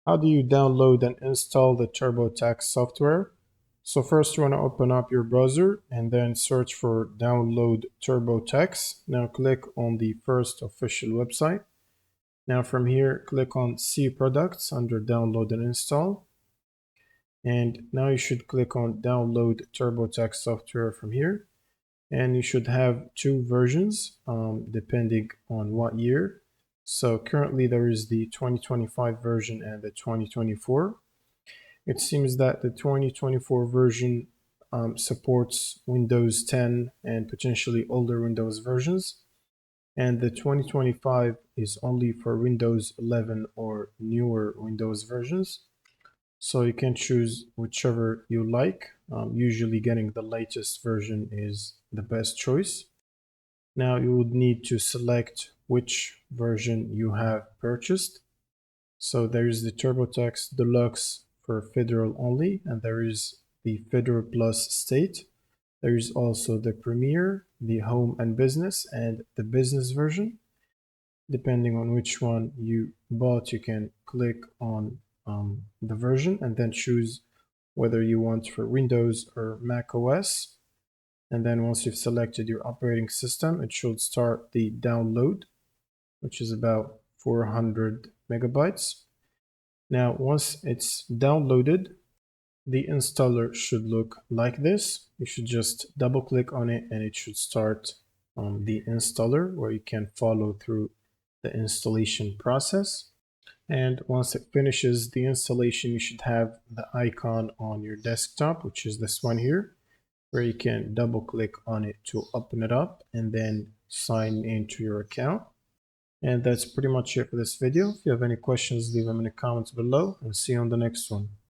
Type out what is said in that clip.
How do you download and install the TurboTax software? So first you want to open up your browser and then search for download TurboTax. Now click on the first official website. Now from here, click on See Products under Download and Install. And now you should click on Download TurboTax software from here. And you should have two versions depending on what year. So currently there is the 2025 version and the 2024. It seems that the 2024 version supports Windows 10 and potentially older Windows versions. And the 2025 is only for Windows 11 or newer Windows versions. So you can choose whichever you like. Usually getting the latest version is the best choice. Now you would need to select which version you have purchased. So there is the TurboTax Deluxe for federal only, and there is the Federal Plus State. There is also the Premier, the Home and Business, and the Business version. Depending on which one you bought, you can click on the version and then choose whether you want for Windows or Mac OS. And then once you've selected your operating system, it should start the download, which is about 400 megabytes. Now, once it's downloaded, the installer should look like this. You should just double click on it and it should start the installer where you can follow through the installation process. And once it finishes the installation, you should have the icon on your desktop, which is this one here, where you can double click on it to open it up and then sign into your account. And that's pretty much it for this video. If you have any questions, leave them in the comments below and see you on the next one.